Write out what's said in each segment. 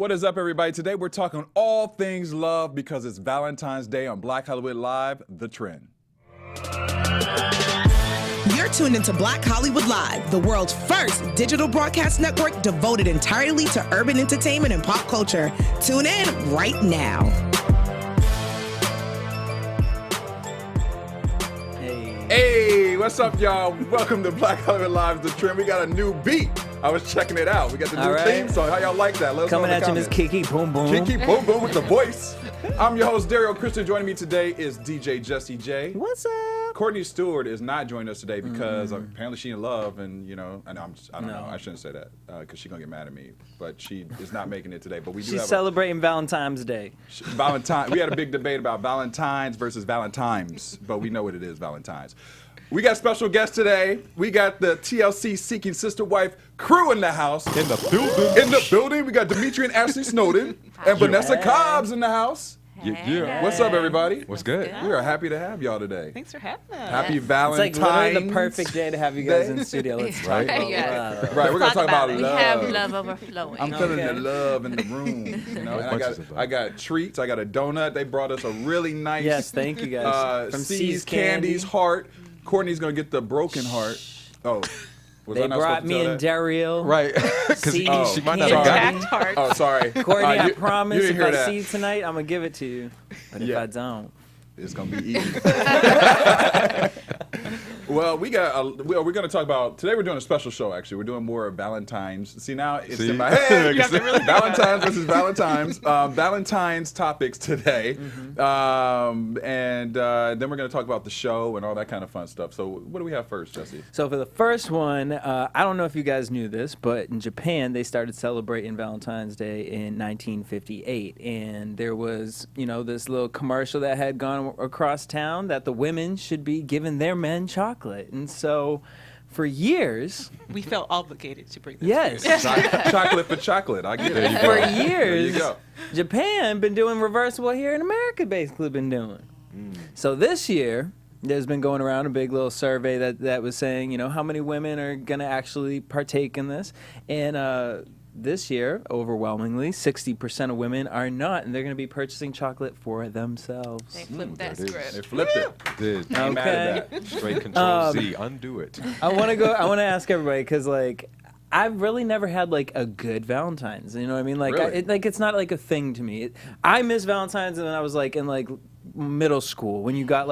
What is up, everybody? Today we're talking all things love because it's Valentine's Day on Black Hollywood Live, The Trend. You're tuned into Black Hollywood Live, the world's first digital broadcast network devoted entirely to urban entertainment and pop culture. Tune in right now. Hey, what's up, y'all? Welcome to Black Hollywood Live, The Trend. We got a new beat. I was checking it out. We got the new theme song. How y'all like that? Let us Coming know in the at you, Miss Kiki Boom Boom. Kiki Boom Boom with the voice. I'm your host, Derrial Christon. Joining me today is DJ Jesse J. What's up? Courtney Stewart is not joining us today because apparently she's in love, and I don't know. I shouldn't say that because she's gonna get mad at me. But she is not making it today. But we do. She's celebrating Valentine's Day. Valentine. We had a big debate about Valentines versus Valentines, but we know what it is, Valentines. We got special guests today. We got the TLC Seeking Sister Wife crew in the house. In the building. In the building. We got Dimitri and Ashley Snowden and Vanessa Cobbs in the house. Yeah. What's up, everybody? What's good? We are happy to have y'all today. Thanks for having us. Happy It's Valentine's like literally the perfect day to have you guys in the studio. Let's talk about love. Right, we're going to talk about it. love. We have love overflowing. I'm feeling the love in the room. And I got treats. I got a donut. They brought us a really nice Yes, thank you guys. From C's Candy. Candy's heart. Courtney's going to get the broken heart. Oh. They brought me and Derrial. Right. Because she might not sorry. have gotten it. Oh, sorry. Courtney, I promise didn't if hear I that. see you tonight, I'm going to give it to you. But if I don't. It's gonna be easy. Well, we're gonna talk about today. We're doing a special show. Actually, we're doing more Valentines. See, now it's in my head. Valentines versus Valentines. Valentines topics today, and then we're gonna talk about the show and all that kind of fun stuff. So, what do we have first, Jesse? So for the first one, I don't know if you guys knew this, but in Japan they started celebrating Valentine's Day in 1958, and there was this little commercial that had gone across town that the women should be giving their men chocolate, and so for years we felt obligated to bring this. Yes, Chocolate for chocolate. I get it. for There years you go. Japan been doing reverse what here in America basically been doing. So this year there's been going around a big little survey that was saying how many women are gonna actually partake in this, and this year, overwhelmingly, 60% of women are not, and they're going to be purchasing chocolate for themselves. They flipped that script. They flipped it. Did. Ain't mad at that. Straight Control Z. Undo it. I want to ask everybody, because I've really never had a good Valentine's. You know what I mean? Really? It's not a thing to me. I miss Valentine's, and then I was in middle school when you got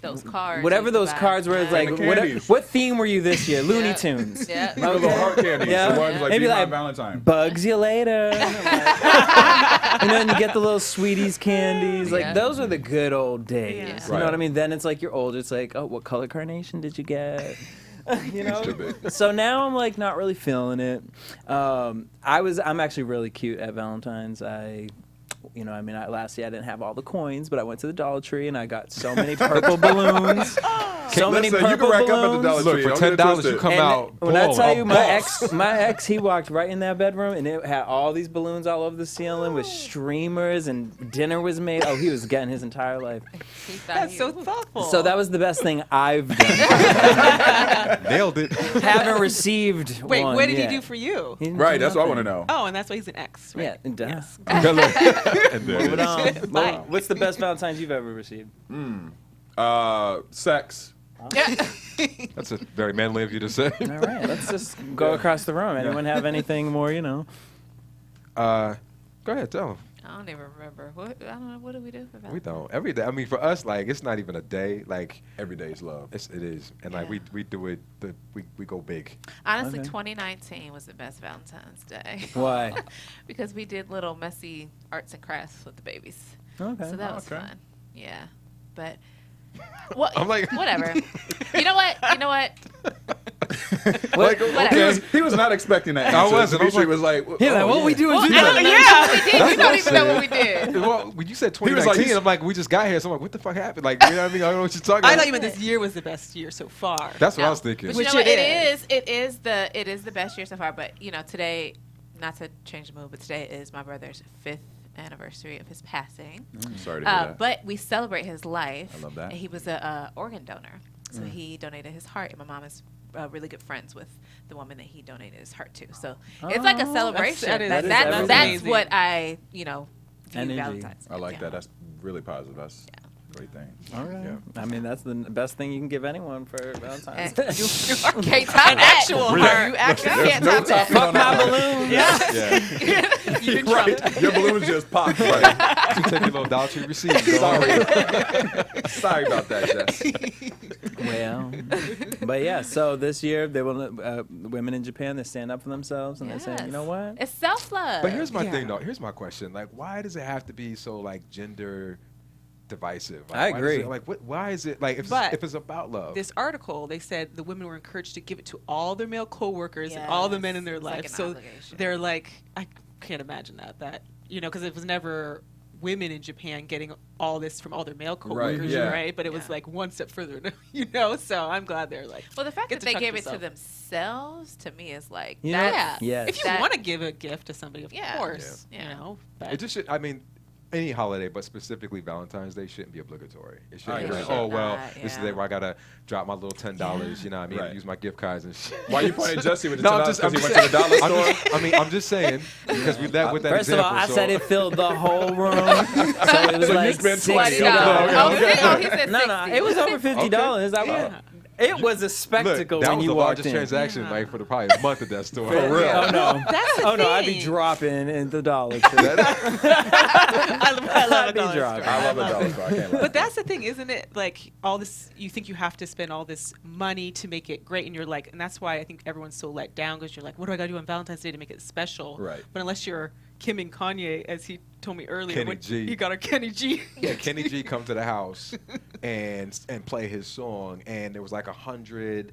Those cards. whatever those cards were. It's And the candies. what theme were you this year? Looney Tunes. Yeah. The little heart candies. Yeah. The ones Maybe Be My like Valentine. Bugs you later. And you get the little sweeties candies. Those are the good old days. Yeah. You Right. know what I mean? Then it's you're older. It's oh, what color carnation did you get? Stupid. So now I'm not really feeling it. I'm actually really cute at Valentine's. Last year I didn't have all the coins, but I went to the Dollar Tree and I got so many purple balloons. So many Listen, you purple can rack balloons. up at the Dollar Tree. Look, for Don't get it $10 you twisted. come And out. when I boom, tell you, a my boss. ex, he walked right in that bedroom, and it had all these balloons all over the ceiling with streamers, and dinner was made. Oh, he was getting his entire life. That's so thoughtful. So that was the best thing I've done. Nailed it. Haven't received Wait, one what did yet. he do for you? He didn't Right, do that's what I nothing. want to know. Oh, and that's why he's an ex, right? Yeah, duh. Yes. Good luck. And there But, it is. Bye. what's the best Valentine's you've ever received? Sex. That's a very manly of you to say. All right, let's just go across the room. Anyone have anything more, Go ahead, tell them. I don't even remember. I don't know. What do we do for Valentine's? We don't. Every day. I mean, for us, it's not even a day. Every day's love. It is. And, we do it. We go big. Honestly, Okay. 2019 was the best Valentine's Day. Why? Because we did little messy arts and crafts with the babies. Okay. So that was Okay. fun. Yeah. But I'm like- whatever. You know what? Okay. He was not expecting that. I answer. wasn't. I was Dimitri was What we doing? Well, today? yeah, we did. You don't what even I'm know what we did. Well, when you said He was like, 2019, I'm like, we just got here. So I'm like, what the fuck happened? You know what I mean? I don't know what you're talking I about. thought you meant this year was the best year so far. That's what No. I was thinking. But Which you know what? it It is the best year so far. But today, not to change the mood, but today is my brother's 5th anniversary of his passing. Sorry to hear that. But we celebrate his life. I love that. And he was a organ donor, so he donated his heart, and my mom is really good friends with the woman that he donated his heart to. So it's like a celebration. That's That's what I, view Energy. Valentine's. I like that. That's really positive. That's a great thing. All right. Yeah. I mean, that's the best thing you can give anyone for Valentine's And Day. you can't top An that. actual Really? heart. You actually There's can't no top that. topping on My that. balloon. Yeah. You can Right. Your balloons just popped. Right. You take your little Dollar Tree receipt. Sorry. Sorry about that, Jess. Well, but yeah. So this year, they will. Women in Japan, they stand up for themselves and they say, you know what? It's self-love. But here's my thing, though. Here's my question. Like, why does it have to be so like gender divisive? Like, I why does agree. it, like, why is it like if it's about love? This article, they said the women were encouraged to give it to all their male coworkers and all the men in their Yes, it's like life. an So obligation. they're like, I can't imagine that because it was never women in Japan getting all this from all their male coworkers, yeah. right? But it was Yeah. like one step further, So I'm glad they're like. Well, the fact get that to they touch gave it yourself. to themselves, to me, is like, You know- that's, Yes. If you that- want to give a gift to somebody, of Yeah. course, Yeah. But It just should. I mean, any holiday, but specifically Valentine's Day shouldn't be obligatory. It I shouldn't be agree. like, It should oh well, not, this is the yeah. day where I gotta drop my little $10. You know what I mean? Right. Use my gift cards and shit. Why you pointing at Jesse with the No, $10 I'm just- because he I'm went to the dollar I'm store? just- I'm just saying because with that First example. of all, I so- said it filled the whole room. So it was So you like spent $60. $20. Oh, he said No, 60. it was over $50. It was a Look, spectacle that when was you the walked largest in. transaction like for probably a month at that store. For real. Oh no! That's the Oh no! I'd be thing. dropping in the Dollar Tree. I love I'd a be dollar dropping. store. I love a dollar store. I can't lie. But that's the thing, isn't it? Like all this, you think you have to spend all this money to make it great, and you're like, and that's why I think everyone's so let down because you're like, what do I got to do on Valentine's Day to make it special? Right. But unless you're Kim and Kanye, as he told me earlier, Kenny when G. you got a Kenny G. Yeah, Kenny G come to the house and play his song, and there was like 100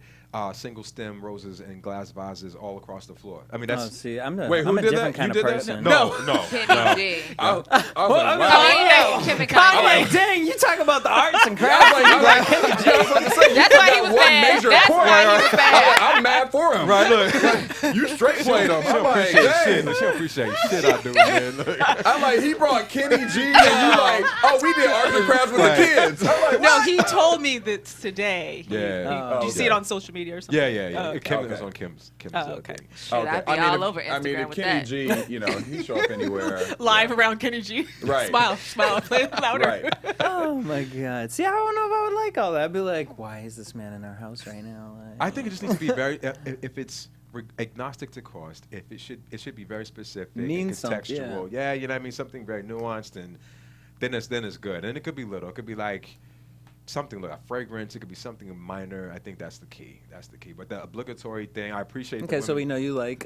single stem roses and glass vases all across the floor. I mean, Oh, that's see, I'm a, Wait, who I'm a did different that? kind You of did that? person. no. Kenny G. I was like, Oh, wow. Oh, Kim and I'm Kanye. like, dang, you talk about the arts and crafts. I'm like, That's why he was mad. That's why he was mad. I'm mad for him. right. Look, You straight played him. she I'm don't like, appreciate shit. dang. She don't appreciate shit I do, man. Look. I'm like, he brought Kenny G, and you like, oh, we did arts and crafts with Right. the kids. I'm like, No, he told me that today. Yeah. Did you see it on social media or something? Yeah. Oh, okay. Kim Okay. was on Kim's Oh, okay. thing. Shit, I'd be all over Instagram I mean, if with Kenny that. G, he show up anywhere. Live around Kenny G. Right. Smile, play it louder. Right. Oh my God! See, I don't know if I would like all that. I'd be like, why is this man in our house right now? Like, I think it just needs to be very. If it's agnostic to cost, if it should be very specific Mean and something, contextual. Yeah, you know what I mean, something very nuanced, and then it's good. And it could be little. It could be like something like a fragrance. It could be something minor. I think that's the key. But the obligatory thing, I appreciate. okay, the so we women. know you like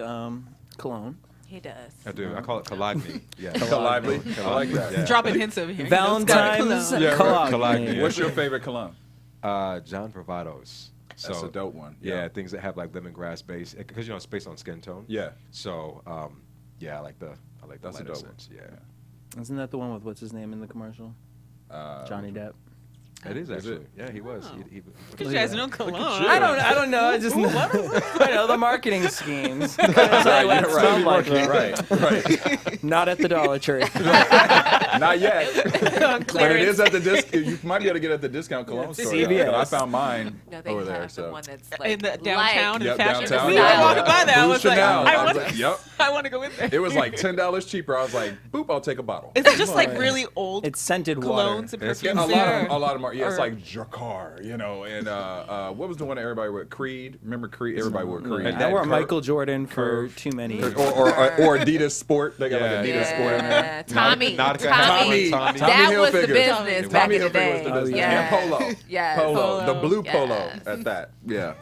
cologne. He does. I do. I call it Colagny. Yeah. Lively. I like that. Yeah. Dropping hints over here. Valentine's Yeah, right. cologne. Cologny, yeah. What's your favorite cologne? John Bravado's. That's a dope one. Yeah, things that have like lemongrass base because it's based on skin tone. Yeah. So yeah, I like the That's a lighter dope one. scents. Yeah. Isn't that the one with what's his name in the commercial? Johnny Depp. It is actually. it? Yeah, he was. Oh. He Because you guys know cologne. I don't know. I just know. I know the marketing schemes. Right, Right, yeah, like right. Not at the Dollar Tree. Not yet. But it is at the you might be able to get it at the discount cologne store. CVS. I found mine No, they over have there. the So. one that's like In the downtown Yep, and fashion. downtown, We yeah. were walking by that. I Blue was like, Chanel. I want, Yep. I want to go in there. It was like $10 cheaper. I was like, boop, I'll take a bottle. Is it just like Right. really old It's scented water. colognes and It's- perfumes? Yeah, a lot of them are. Yeah, it's Or- like Drakkar, and what was the one that everybody wore? Creed. Remember Creed? Everybody wore Creed. I wore Curve. Michael Jordan for too many years. Or Adidas Sport. They got like Yeah. Adidas Sport in there. Yeah, Tommy. Nautica Tommy. Tommy That Hilfiger. was the business Tommy back in the Hilfiger day. was the business. Yes. And Polo. Yes. Polo. The blue Polo Yes. at that. Yeah.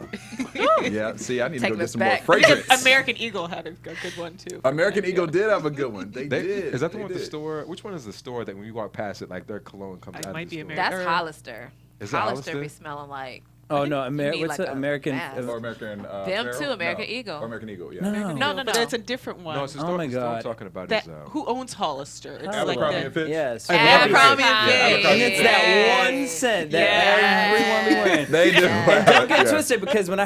Yeah. See, I need to Taking go get us some more back. fragrance. American Eagle had a good one too. American Eagle did have a good one. They did. Is that the They one with the did. store? Which one is the store that when you walk past it, like their cologne comes It out might of the be store? American. That's Hollister. Is it Hollister Hollister? be smelling like. Oh I no, think you need what's like it? a American? mask. Or American. Them Apparel? too, American No. Eagle. Or American Eagle. Yeah. No. But it's a different one. No, it's the Oh store, my the store I'm God. talking about that is who owns Hollister? It's like Abercrombie the, and Fitch. Yes. Abercrombie and Yeah, Fitch. And it's that Yes. one scent that Yes. everyone be wearing. They do. And don't get Yeah. twisted because when I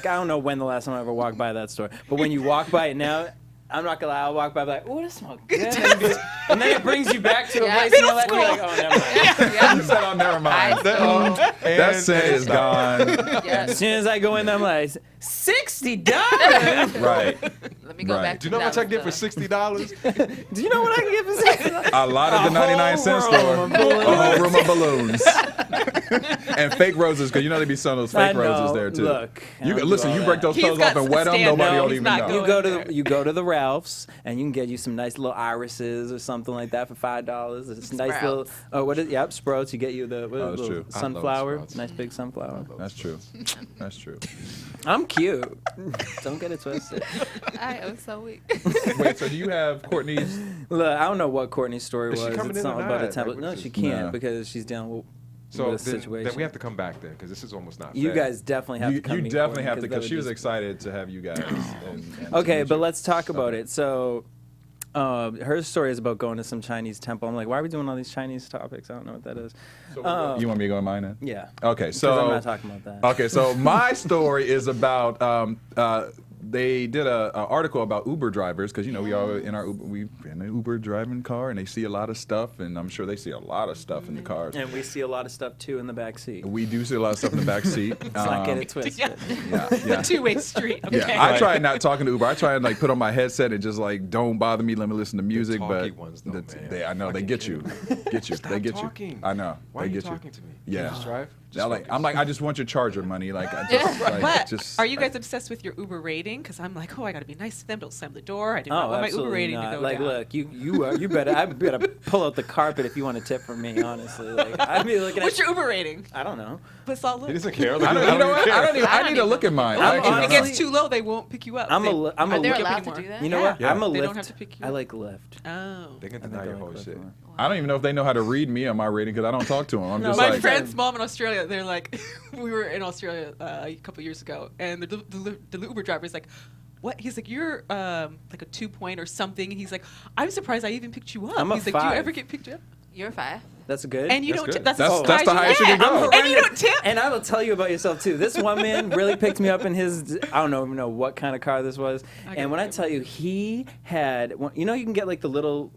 don't know when the last time I ever walked by that store, but when you walk by it now, I'm not gonna lie, I'll walk by like, oh, that smells good. And then it brings you back to a place and you're like, oh, never mind. You said, oh, never mind. That scent is gone. As soon as I go in, I'm like, $60. Right. Let me go back Do to you know how much I can get for $1,000. $60? Do you know what I can get for $60? A lot of the 99-cent store. A whole room of balloons. And fake roses, because you know they be selling those fake roses there, too. Look. Listen, you break those clothes off and wet them, nobody will even know. You go to the Ralphs, and you can get you some nice little irises or something like that for $5. It's nice little, sprouts. You get you the that's true. sunflower, nice big sunflower. That's true. That's true. I'm cute. Don't get it twisted. I am so weak. Wait, so do you have Courtney's? Look, I don't know what Courtney's story was. Is she coming It's in not or about a not? template. Like, No, what is she this? can't No. because she's dealing with So the situation. then we have to come back then, because this is almost not You fair. guys definitely have to come. You meet definitely Courtney, have to, that because would she was just- excited to have you guys. and Okay, meet but you. let's talk about Okay. it. So, her story is about going to some Chinese temple. I'm like, why are we doing all these Chinese topics? I don't know what that is. You want me to go in mine then? Yeah. Okay, 'Cause so I'm not talking about that. Okay, so my story is about they did a article about Uber drivers, because you know we are in our we in an Uber driving car, and they see a lot of stuff, and I'm sure they see a lot of stuff in the cars. And we see a lot of stuff too in the back seat. We do see a lot of stuff in the back seat. Let's not get it twisted. Yeah. Two-way street. Okay. Yeah, I try not talking to Uber. I try and like put on my headset and just like don't bother me. Let me listen to music. talky But ones, though, man. I know they Fucking get you, get you. Stop They get talking. you. I know. Why they are you get talking to me? Yeah. Can you just drive? Now, like, I'm like, I just want your charger money. Like, I just, But just. are you guys obsessed with your Uber rating? Because I'm like, I got to be nice to them. Don't slam the door. I do not Oh, want my Uber absolutely rating not. to go Like, down. look, you better, I better pull out the carpet if you want a tip from me. Honestly, like, I'd be looking What's at. your Uber rating? I don't know. Let's all look. He doesn't care. I don't, you know what? I don't even. I need to look at mine. I'm Actually, If it honestly- gets too low, they won't pick you up. I'm They- a Are they Lyft. allowed to do that? You know what? Yeah. I'm a Lyft. They don't have to pick you I up. like Lyft. Oh. They can I think deny I your like whole Lyft shit. more. I don't even know if they know how to read me on my rating because I don't talk to them. I'm just My like. friend's mom in Australia, they're like, we were in Australia a couple years ago, and the Uber driver's like, what? He's like, you're like a 2 or something. And he's like, I'm surprised I even picked you up. I'm a He's like, do you 5. ever get picked up? You're 5. That's good. And you That's don't. good. That's That's as the high highest as you you can get. go. And you don't tip. And I will tell you about yourself too. This one man really picked me up in his, I don't know what kind of car this was. And when I tell you, he had, you can get like the little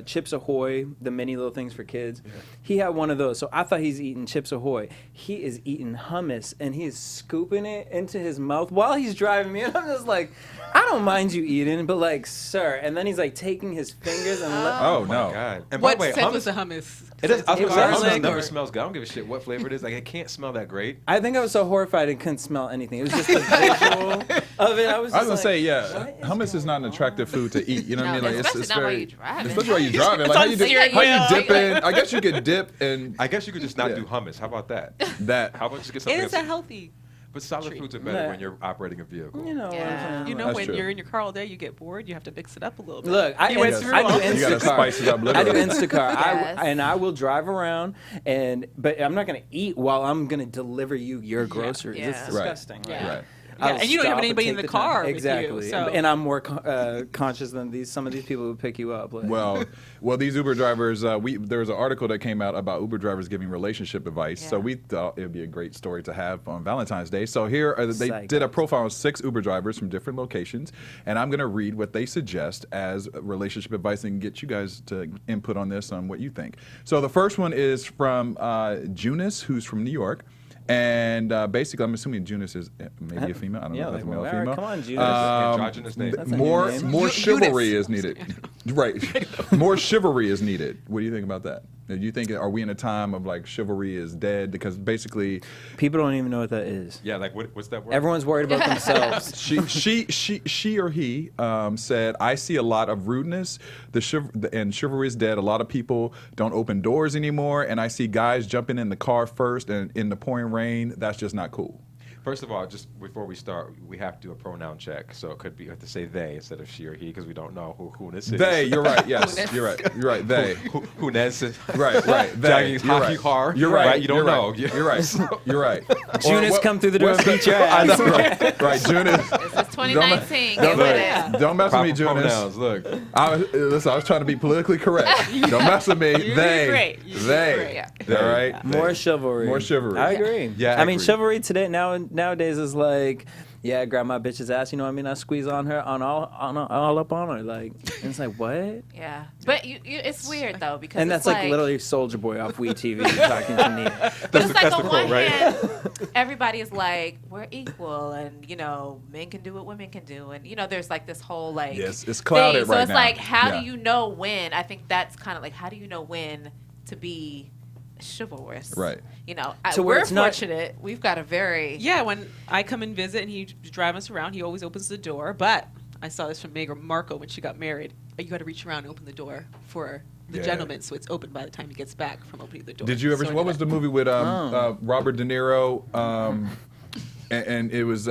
Chips Ahoy, the mini little things for kids. Yeah. He had one of those. So I thought he's eating Chips Ahoy. He is eating hummus and he's scooping it into his mouth while he's driving me. And I'm just like, I don't mind you eating, but like, sir. And then he's like taking his fingers and Oh no. God. And What by the way, scent hummus, was the hummus? it is. I was It gonna say, was hummus like- never smells good. I don't give a shit what flavor it is. Like it can't smell that great. I think I was so horrified I couldn't smell anything. It was just the visual of it. I was I was just gonna say, like, yeah, what is hummus is not an attractive food to eat. You know what I mean? No, Like especially it's not while very, you're driving. especially while you're driving. Like how you dip, cereal. how you dip Yeah. in. I guess you could dip in I guess you could just not Yeah. do hummus. How about that? that. How about just get It something is a else? healthy. But solid treat. foods are better Yeah. when you're operating a vehicle. You know what I'm Yeah. saying? You know, That's when true. you're in your car all day, you get bored. You have to mix it up a little bit. Look, I He went do through all Instacart. You gotta spice it up I do literally. Instacart. Yes. I will drive around, but I'm not gonna eat while I'm gonna deliver you your groceries. Yeah. It's Right. disgusting. Yeah. Right. Yeah, I'll and you don't have stop anybody and in take the time. car with you, Exactly. so- And I'm more conscious than some of these people who pick you up. Like, Well, these Uber drivers. There was an article that came out about Uber drivers giving relationship advice. So Yeah. we thought it would be a great story to have on Valentine's Day. So here they Psychos. did a profile of 6 Uber drivers from different locations, and I'm going to read what they suggest as relationship advice and get you guys to input on this on what you think. So the first one is from Junis, who's from New York. And basically, I'm assuming Junis is maybe a female. I don't know if that's male or all right, female. come on, Junis. Androgynous name. That's a new More name. chivalry Eunice. is needed. Right. More chivalry is needed. What do you think about that? Do you think, are we in a time of like chivalry is dead? Because basically, People don't even know what that is. Yeah, like what's that word? Everyone's worried about themselves. she or he said, I see a lot of rudeness. And chivalry is dead. A lot of people don't open doors anymore. And I see guys jumping in the car first and in the pouring rain. That's just not cool. First of all, just before we start, we have to do a pronoun check. So it could be, you have to say they instead of she or he because we don't know who this is. They, you're right. Yes, you're right. You're right. They. Who Nez is. Right. They. Jagging You're hockey right. car. You're right. You don't You're know. right. You're right. You're right. Junis, come through the door and beat your I ass. know, right. Junis. This is 2019. Don't, Get with it. don't mess with me, Proper Junis. pronouns. Look. Listen, I was trying to be politically correct. Don't mess with me. You They. did great. You did They. great. All right. More They. chivalry. More chivalry. I agree. Yeah, I I mean, agree. chivalry today nowadays is like, Yeah, I grab my bitch's ass. You know what I mean? I squeeze on her, all up on her. Like, and it's like, what? Yeah, but it's weird though because And it's that's like literally Soulja Boy off We TV talking to me. But it's like that's on the one quote, right? hand, everybody is like, we're equal, and men can do what women can do, and there's like this whole like Yes, it's clouded thing. So right it's now. like, how Yeah. do you know when? I think that's kind of like, how do you know when to be chivalrous? Right. So where we're it's not- fortunate. We've got a very Yeah, when I come and visit and he drive us around, he always opens the door. But I saw this from Meghan Markle when she got married. You got to reach around and open the door for the Yeah. gentleman, so it's open by the time he gets back from opening the door. Did you ever? So What was the movie with Robert De Niro? And it was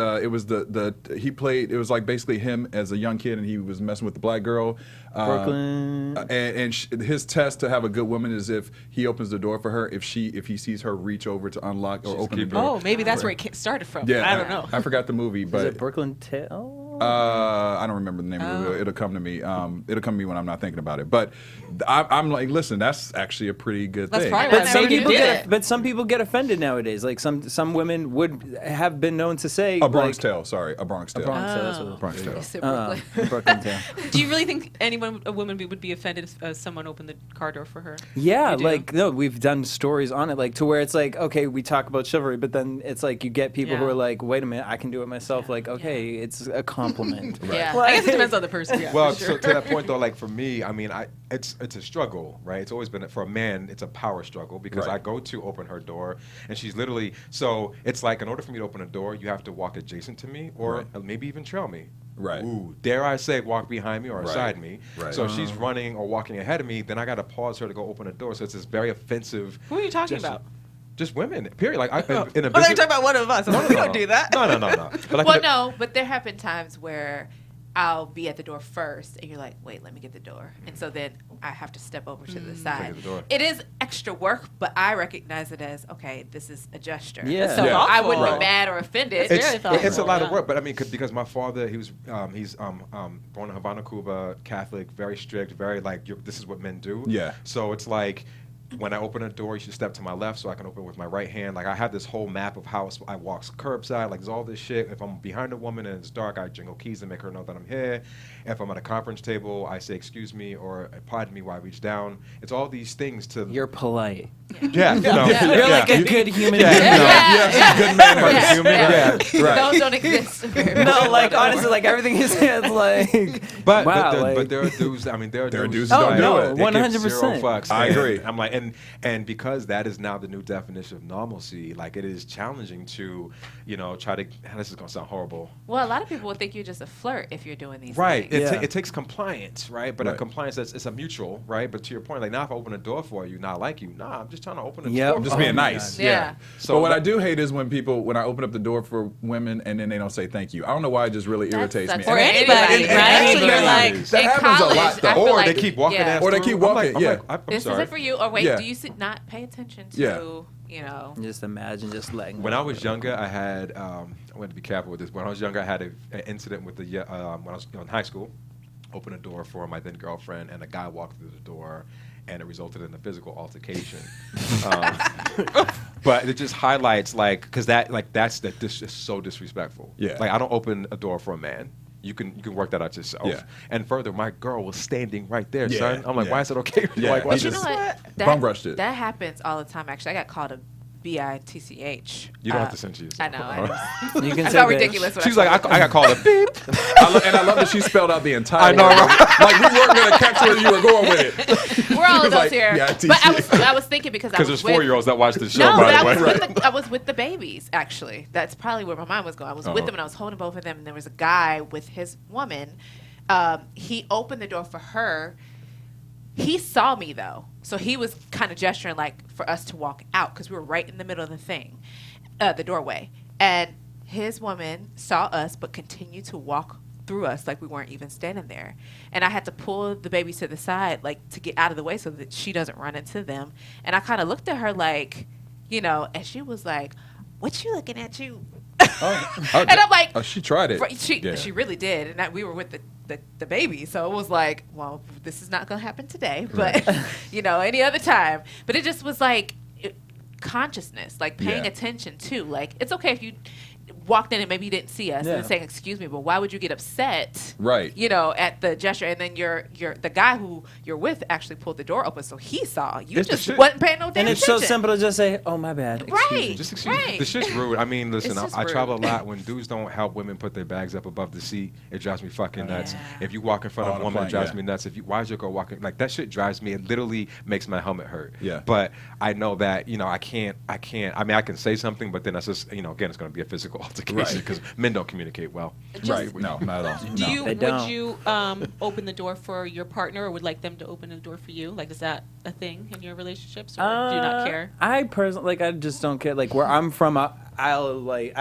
he played. It was like basically him as a young kid, and he was messing with the black girl. Brooklyn. And his test to have a good woman is if he opens the door for her. If he sees her reach over to unlock or open the door. Oh, maybe that's where it started from. Yeah, I don't know. I forgot the movie, Is but it Brooklyn Tale? I don't remember the name of it. It'll come to me. It'll come to me when I'm not thinking about it. But I'm like, listen, that's actually a pretty good That's thing. probably But why some maybe people you did get, it. but some people get offended nowadays. Like some women would have been known to say A Bronx like, Tale. Sorry, a Bronx Tale. Bronx Tale. That's what it was. Bronx Tale. It's in Brooklyn. Brooklyn Tale. Do you really think a woman would be offended if someone opened the car door for her? Yeah, You do? like no, we've done stories on it, like to where it's like, okay, we talk about chivalry, but then it's like you get people who Yeah. are like, wait a minute, I can do it myself. Like, okay, it's a compliment. Yeah. I guess it depends on the person. Yeah, Well, for sure. so to that point though, like for me, I mean, it's a struggle, right? It's always been for a man, it's a power struggle because Right. I go to open her door, and she's literally so it's like in order for me to open a door, you have to walk adjacent to me or maybe even trail me. Right. Ooh, dare I say, walk behind me or Right. beside me. Right. So if she's running or walking ahead of me, then I got to pause her to go open a door. So it's this very offensive. Who are you talking gesture. about? Just women, period. Like in a Oh, they're business. talking about one of us. We don't do that. No. But like Well, in a- no, but there have been times where I'll be at the door first, and you're like, wait, let me get the door. And so then I have to step over to the side. Take the door. It is extra work, but I recognize it as, okay, this is a gesture. Yeah. So Yeah. I wouldn't Right. be mad or offended. It's very it's thoughtful, a lot of yeah. work, but I mean, because my father, he's born in Havana, Cuba, Catholic, very strict, very like this is what men do. Yeah. So it's like when I open a door, you should step to my left so I can open with my right hand. Like I have this whole map of how I walk curbside. Like there's all this shit. If I'm behind a woman and it's dark, I jingle keys to make her know that I'm here. If I'm at a conference table, I say excuse me or pardon me while I reach down. It's all these things to. You're polite. Yeah. You know, You're like a good human Yeah. being. Yes, good man. Yeah. human. Yeah. Right. Those don't exist. Very No, much. like honestly, like everything is like. But wow, but there are dudes. I mean, there are There are dudes. dudes who don't that- do it. they give 100%. zero fucks. I And agree. I'm like, and because that is now the new definition of normalcy. Like it is challenging to, try to. This is gonna sound horrible. Well, a lot of people would think you're just a flirt if you're doing these Right. things. Yeah. It takes compliance, right? But a Right. compliance it's a mutual, right? But to your point, like now if I open a door for you, not like you, nah, I'm just trying to open a Yep. door. I'm just for being you. nice. Yeah. Yeah. So but what that- I do hate is when I open up the door for women and then they don't say thank you. I don't know why it just really irritates me. That's Or And- anybody, and- right? and- You're like, that in happens college, a lot though. I feel Or like- they keep walking yeah. ass Or they through. keep I'm walking, like, yeah. I'm This sorry. isn't for you. Or wait, Yeah. do you not pay attention to, Yeah. Just imagine just letting. When go. I was younger, I had I'm going to be careful with this. When I was younger, I had an incident with when I was in high school. Opened a door for my then girlfriend, and a guy walked through the door, and it resulted in a physical altercation. But it just highlights because that's just so disrespectful. Yeah. Like I don't open a door for a man. You can work that out yourself. Yeah. And further, my girl was standing right there, Yeah, son. I'm like, yeah. why is it okay? Yeah, Like, why he You is know just- what? bum rushed it. That happens all the time. Actually, I got called a bitch. You don't have to censor yourself. I know. I know. You can I say felt bitch. ridiculous. When She's I like, I got called a beep. And I love that she spelled out the entire I know, word. right? Like we weren't gonna catch where you were going with it. we're all was adults like, here. yeah, But I was thinking because Because was there's 4-year-olds that watch the show, No, by but the way. I was with the babies, actually. That's probably where my mind was going. I was with them, and I was holding both of them, and there was a guy with his woman. He opened the door for her. He saw me, though. So he was kind of gesturing, like, for us to walk out, because we were right in the middle of the thing, the doorway. And his woman saw us, but continued to walk through us like we weren't even standing there. And I had to pull the babies to the side, like, to get out of the way so that she doesn't run into them. And I kind of looked at her like, and she was like, what you looking at you? And I'm like, she tried it. right, Yeah. she really did. And we were with the baby. So it was like, well, this is not going to happen today, but, any other time. But it just was like consciousness, like paying Yeah. attention to, like, it's okay if you walked in and maybe you didn't see us, Yeah. and saying, "Excuse me, but why would you get upset?" Right. You know, at the gesture, and then the guy who you're with actually pulled the door open, so he saw. You It's the just shit. wasn't paying no damn And it's attention. so simple to just say, "Oh, my bad." Right. Just excuse me. Right. The shit's rude. I mean, listen, It's just I travel a rude. lot. When dudes don't help women put their bags up above the seat, it drives me fucking nuts. Yeah. If you walk in front of On a a woman, plane, it drives yeah. me nuts. Why is your girl walking? Like, that shit drives me. It literally makes my helmet hurt. Yeah. But I know that, I can't. I mean, I can say something, but then that's just, again, it's going to be a physical altercation Right. because men don't communicate well. Right. No, not at all. Do No. you They don't. would you open the door for your partner, or would like them to open the door for you? Like, is that a thing in your relationships, or do you not care? I personally, I just don't care. Like where I'm from, I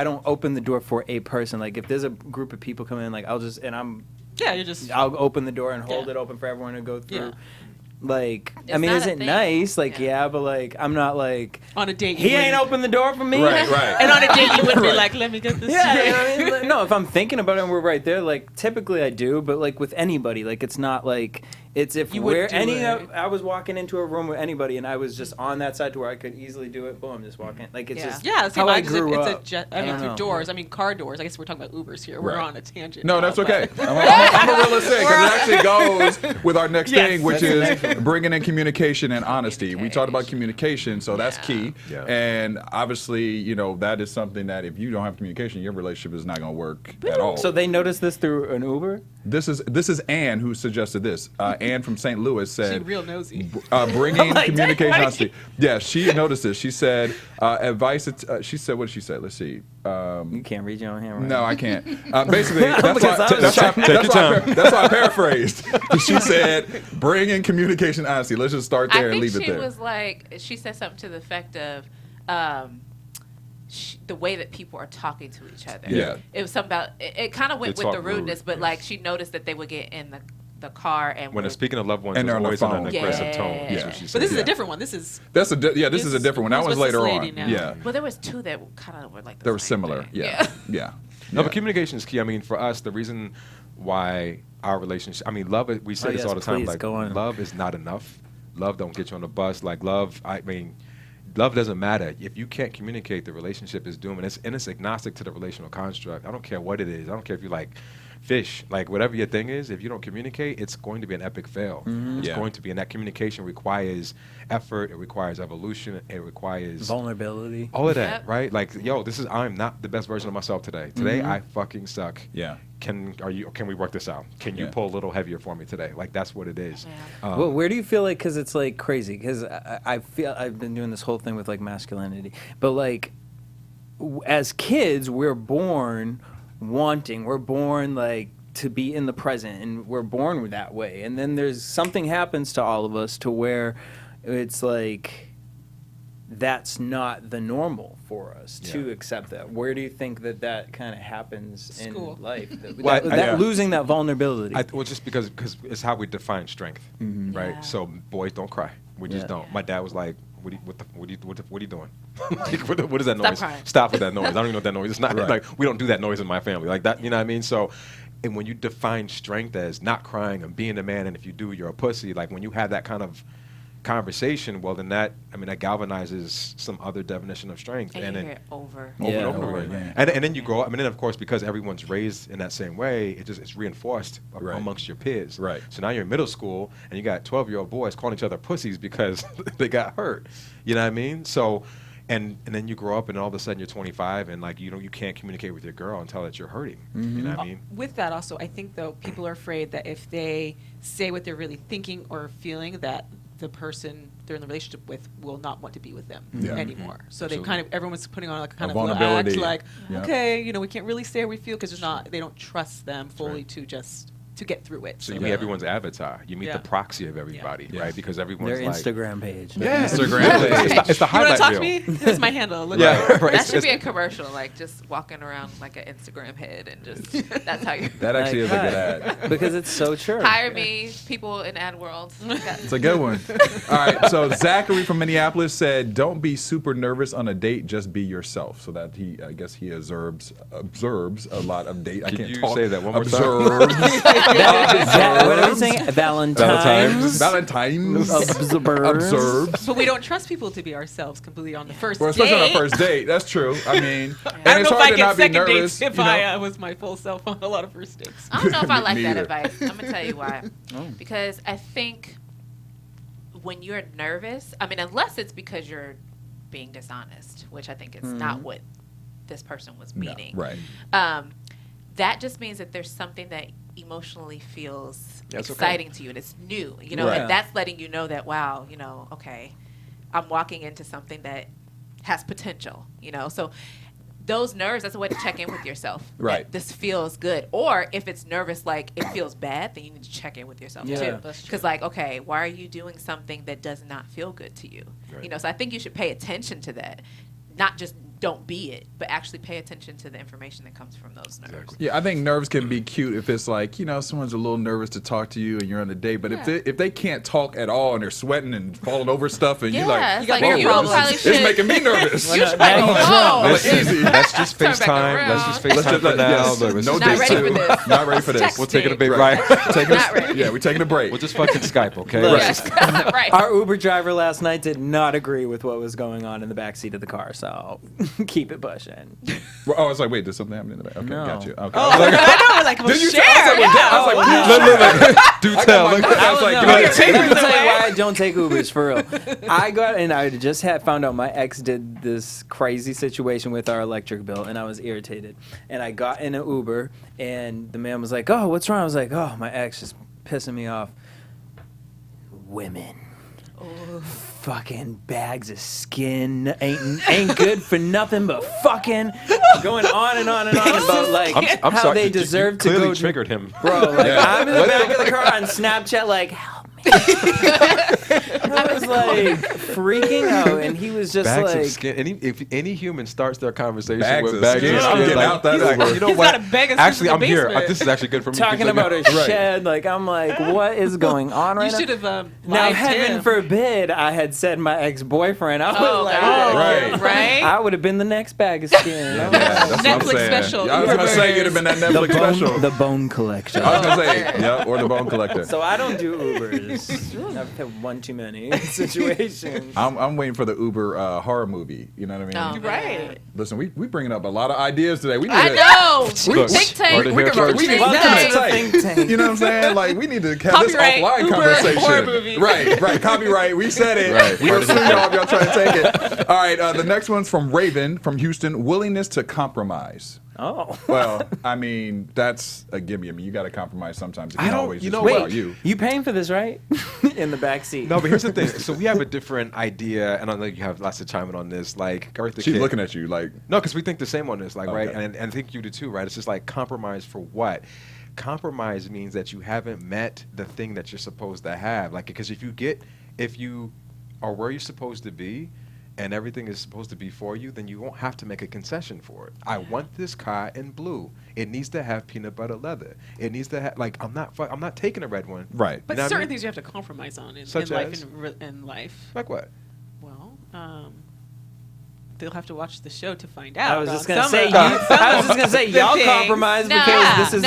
don't open the door for a person. Like if there's a group of people coming in, like I'll open the door and hold Yeah. it open for everyone to go through. Yeah. Like, It's I mean, not is a it thing. nice? Like, Yeah. yeah, but like, I'm not like, On a date, he you ain't wouldn't- opened the door for me. Right. Right. And on a date, you wouldn't Right. be like, "Let me get this." Yeah, you know what I mean? Like, no, if I'm thinking about it and we're right there, like typically I do, but like with anybody, like it's not like it's if You we're wouldn't do any. it. I was walking into a room with anybody and I was just on that side to where I could easily do it. Boom, just walking. Like it's Yeah. just Yeah, how I it's grew up. I mean, don't through know. doors. I mean, car doors. I guess we're talking about Ubers here. We're Right. on a tangent. No, now, that's but- okay. I'm a realist because it actually goes with our next Yes. thing, which That's is bringing in communication and honesty. We talked about communication, so that's key. Yeah. And obviously, that is something that if you don't have communication, your relationship is not going to work at all. So they noticed this through an Uber. This is Ann who suggested this. Ann from St. Louis She said, real nosy. bringing like, communication dang, honesty. Yeah, she noticed this. She said, advice. She said, what did she say? Let's see. You can't read your own hand, right? No, I can't. Basically, that's Because I was why I paraphrased. She said, bring in communication honesty. Let's just start there I and think leave it she there. was like, she said something to the effect of the way that people are talking to each other. Yeah. It was something about, it kind of went They with the talk rude, rudeness, but yeah. like she noticed that they would get in the car and When were- they're speaking of loved ones, And it's they're on the always in phone. an aggressive tone. Yeah. That's what she But said. this is Yeah. a different one. This is This is a different one. That who's was with this later lady on. now? Yeah. Well, there was two that kind of were like the They were same similar. thing. Yeah. Yeah. No, Yeah. but communication is key. I mean, for us, the reason why our relationship, I mean, love, we say Oh, this yes, all the time, please, like, go on. love is not enough. Love don't get you on the bus. Like, love doesn't matter. If you can't communicate, the relationship is doomed. And it's agnostic to the relational construct. I don't care what it is. I don't care if you like fish, like whatever your thing is, if you don't communicate, it's going to be an epic fail. It's Yeah. going to be, and that communication requires effort, it requires evolution, it requires Vulnerability. all of that, Yep. right? Like, I'm not the best version of myself today. Today, I fucking suck. Yeah. Can we work this out? Can you Yeah. pull a little heavier for me today? Like, that's what it is. Yeah. Well, where do you feel like? Because it's like crazy. Because I feel I've been doing this whole thing with like masculinity, but like as kids, we're born wanting. We're born like to be in the present, and we're born that way. And then there's something happens to all of us to where it's like that's not the normal for us to Yeah. accept that. Where do you think that kind of happens School. in life? Well, yeah. Losing that vulnerability. Well, just because it's how we define strength, right? Yeah. So boys don't cry. We just Yeah. don't. My dad was like, "What are you doing? Like, what is that noise? crying. Stop with that noise. I don't even know what that noise is. It's not Right. like we don't do that noise in my family. Like that, you know what I mean? So, and when you define strength as not crying and being a man, and if you do, you're a pussy. Like when you have that kind of conversation, well, then that galvanizes some other definition of strength, And and you then hear it over. over Yeah. and over Over again. again. And then you grow up. I mean, then of course, because everyone's raised in that same way, it's reinforced Right. amongst your peers. Right. So now you're in middle school and you got 12-year-old boys calling each other pussies because they got hurt. You know what I mean? So, and then you grow up and all of a sudden you're 25 and like you can't communicate with your girl and tell that you're hurting. You know what I mean? With that also, I think though people are afraid that if they say what they're really thinking or feeling, that the person they're in the relationship with will not want to be with them Yeah. anymore. So they Absolutely. everyone's putting on like a kind A of little vulnerability. act like, Yeah. okay, we can't really say how we feel because they don't trust them fully to get through it. So you meet everyone's avatar. You meet Yeah. the proxy of everybody, Yeah. right? Because everyone's Their like Instagram page. Yeah, Instagram page. It's the You want highlight to talk reel. to me? Here's my handle. Look Yeah, at it. right. That should It's- be a commercial, like just walking around like an Instagram head and just that's how you That actually is a good ad. Because it's so true. hire me, people in ad world. It's a good one. All right. So Zachary from Minneapolis said, "Don't be super nervous on a date. Just be yourself." So that I guess he observes a lot of date. I Can can't you talk. say that one more time? Observes What are we saying? Valentines. Observers. But we don't trust people to be ourselves completely on the first Well, especially date. on a first date. That's true. I mean, I and don't it's know if hard I to get not be second nervous. dates if you know? I was my full self on a lot of first dates. I don't know if I like Me that either. advice. I'm gonna tell you why. Because I think when you're nervous, I mean, unless it's because you're being dishonest, which I think is not what this person was No, meaning. right. That just means that there's something that emotionally feels That's okay. exciting to you and it's new, you know, Right. and that's letting you know that, wow, you know, okay, I'm walking into something that has potential, you know. So those nerves, that's a way to check in with yourself. Right. That this feels good. Or if it's nervous, like it feels bad, then you need to check in with yourself Yeah, too. that's true. Because like, okay, why are you doing something that does not feel good to you? Right. You know, so I think you should pay attention to that. Not just don't be it, but actually pay attention to the information that comes from those nerves. Exactly. Yeah, I think nerves can be cute if it's like, you know, someone's a little nervous to talk to you and you're on a date. But if they can't talk at all and they're sweating and falling over stuff and Yeah, you're like, it's like whoa, you this probably is- should. it's making me nervous. You should be like, whoa. Let's easy. Let's just Turn back FaceTime. Let's just around. FaceTime for now. yes, Look, let's no just Not dates ready too. for this. Not ready for this. Text We'll take it a Texting. big Right. right. Taking Not ready. Yeah, we're taking a break. We'll just fucking Skype, okay? Look. Yes. Right. Our Uber driver last night did not agree with what was going on in the backseat of the car, so keep it pushing. Well, oh, I was like, wait, did something happen in the back? Okay, No. got you. Okay. Oh, I was like, I know. We're like, well, did you share. I was like, Yeah. I was like, please. Do I tell. got my- Look, I was like, no, you know, let me tell you away. why I don't take Ubers for real. I got and I just had found out my ex did this crazy situation with our electric bill, and I was irritated. And I got in an Uber, and the man was like, "Oh, what's wrong?" I was like, "Oh, my ex is pissing me off." Women. Fucking bags of skin ain't good for nothing but fucking going on and on and on about like I'm how sorry. they you deserve to clearly go triggered him. Bro, like Yeah. I'm in the back of the car on Snapchat, like, help me. I was like freaking out, and he was just Bags like, of skin. If any human starts their conversation Bags with of bags skin. of I'm skin, getting like, out that he's like, Uber. you know He's what? got a bag of Actually, skin I'm in the here. basement. This is actually good for me. talking because, like, about a Right. shed. Like, I'm like, what is going on right You should have now? lied to Heaven him. forbid I had said my ex-boyfriend. I was Oh, like, God. Right. Right? I would have been the next bag of skin. Yeah, that's what I'm Netflix saying. special. I was gonna say you'd have been that Netflix special. The bone collection. I was gonna say, yeah, or the bone collector. So I don't do Ubers. I've had one too many situations. I'm waiting for the Uber horror movie. You know what I mean? Oh, Right. Listen, we bringing up a lot of ideas today. We need I to, know. Look, Think tank. heard it here first. we need to Think keep tank. it tight. Think tank. You know what I'm saying? Like we need to have this Copyright offline Uber conversation. horror movie. Right. Copyright. We said it. Right. We will sue y'all if y'all trying to take it. All right. The next one's from Raven from Houston. Willingness to compromise. Oh. Well, I mean, that's a gimme. I mean, you got to compromise sometimes. It I can't don't- always you just know be what? about you. You paying for this, right? In the back seat. No, but here's the thing. So we have a different idea, and I know you have lots of chime in on this. Like, Eartha She's Kitt- looking at you like, No, because we think the same on this, like, right? Okay. And I think you do too, right? It's just like compromise for what? Compromise means that you haven't met the thing that you're supposed to have. Like, because if you are where you're supposed to be, and everything is supposed to be for you, then you won't have to make a concession for it. I want this car in blue. It needs to have peanut butter leather. It needs to have I'm not taking a red one. right. But You know what I certain mean? things you have to compromise on in Such life. as? In life. Like what? Well, they'll have to watch the show to find out. I was just about gonna some say, of I was just gonna say, the y'all things. compromise No, because this is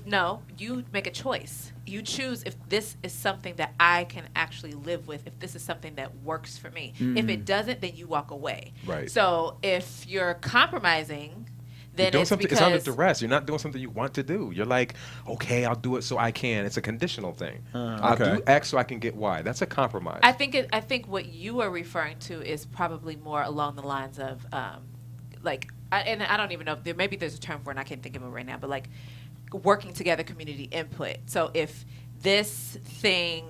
no. You make a choice. You choose if this is something that I can actually live with. If this is something that works for me. If it doesn't, then you walk away. Right. So if you're compromising, then You're doing it's something. because It's under duress. You're not doing something you want to do. You're like, okay, I'll do it so I can. It's a conditional thing. I'll Okay. do X so I can get Y. That's a compromise. I think what you are referring to is probably more along the lines of and I don't even know if maybe there's a term for it and I can't think of it right now, but like working together, community input. So if this thing,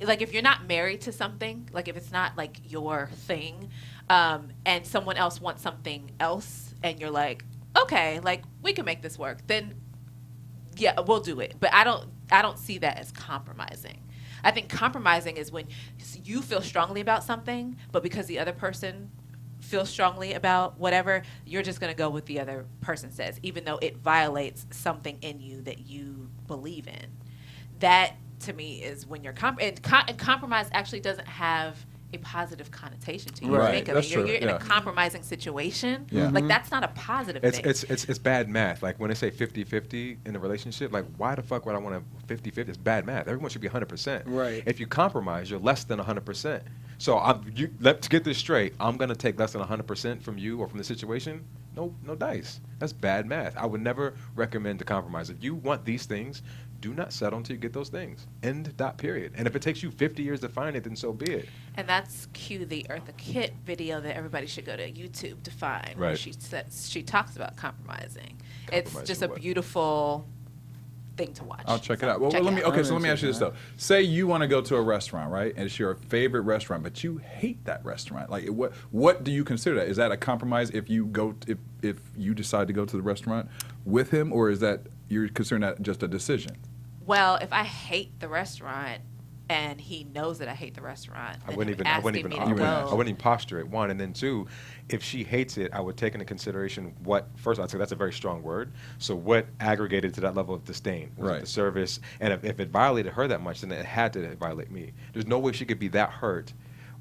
like if you're not married to something, like if it's not like your thing, and someone else wants something else, and you're like, okay, like we can make this work, then yeah, we'll do it. But I don't see that as compromising. I think compromising is when you feel strongly about something, but because the other person feels strongly about whatever, you're just going to go with the other person says, even though it violates something in you that you believe in. That, to me, is when you're and compromise actually doesn't have a positive connotation to you. Right. Think of That's it. You're true. in Yeah. a compromising situation. Yeah. Like that's not a positive thing. It's bad math. Like when they say 50-50 in a relationship, like why the fuck would I want a 50-50? It's bad math. Everyone should be 100%. Right. If you compromise, you're less than 100%. So let's get this straight. I'm gonna take less than 100% from you or from the situation. No dice. That's bad math. I would never recommend to compromise. If you want these things, do not settle until you get those things. End. Dot. Period. And if it takes you 50 years to find it, then so be it. And that's cue the Eartha Kitt video that everybody should go to YouTube to find. Where Right. she talks about compromising. It's Compromising just a what? beautiful thing to watch. I'll check it So out. Well, check let it me. out. Okay, so let me ask you this though. Say you want to go to a restaurant, right? And it's your favorite restaurant, but you hate that restaurant. Like, what do you consider that? Is that a compromise if you go if you decide to go to the restaurant with him, or is that you're considering that just a decision? Well, if I hate the restaurant and he knows that I hate the restaurant, I then wouldn't him even asking me to I go. wouldn't even posture it. One, and then two, if she hates it, I would take into consideration what. First, I'd say that's a very strong word. So what aggregated to that level of disdain? Was Right. it the service? And if it violated her that much, then it had to violate me. There's no way she could be that hurt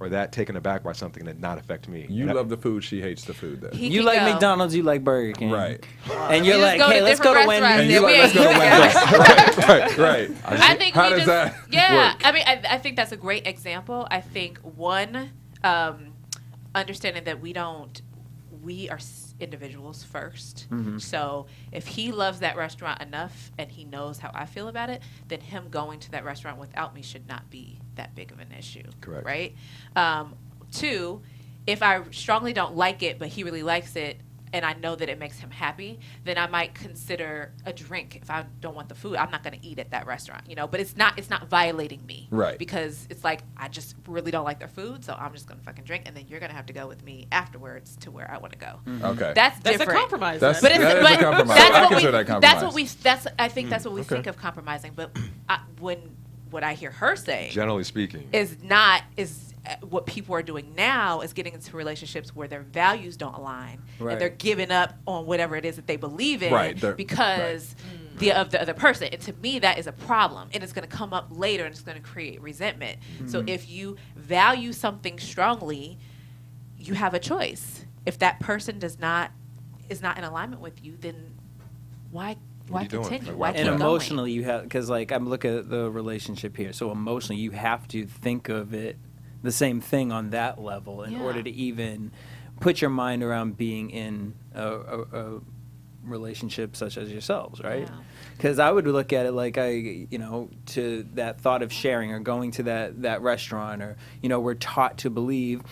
or that taken aback by something that not affect me. You And love the food, she hates the food. Then He You can like go. McDonald's, you like Burger King. right. And you're We just like, go to hey, let's go different to restaurants. Wendy's. Yeah, You we like, let's go to ain't- Wendy's. right. I think How we does just, that yeah. work? I mean, I think that's a great example. I think one, understanding that we are individuals first. So if he loves that restaurant enough and he knows how I feel about it, then him going to that restaurant without me should not be that big of an issue. Correct. Right. Two, if I strongly don't like it, but he really likes it, and I know that it makes him happy, then I might consider a drink. If I don't want the food, I'm not going to eat at that restaurant, you know. But it's not violating me, Right. Because it's like I just really don't like their food, so I'm just going to fucking drink, and then you're going to have to go with me afterwards to where I want to go. Okay. That's That's different. a compromise. That's- then. But That is a compromise. that's I what consider we, that That's what compromise. I think that's what we think of compromising. But what I hear her saying generally speaking, is what people are doing now is getting into relationships where their values don't align Right. and they're giving up on whatever it is that they believe in Right, because of the other person. And to me, that is a problem, and it's going to come up later and it's going to create resentment. So if you value something strongly, you have a choice. If that person is not in alignment with you, then why What are you doing? continue? Like, Why why keep And going? emotionally, you have, because like I'm looking at the relationship here. So emotionally, you have to think of it the same thing on that level in Yeah. order to even put your mind around being in a relationship such as yourselves, right? Yeah. Because I would look at it like to that thought of sharing or going to that restaurant, or we're taught to believe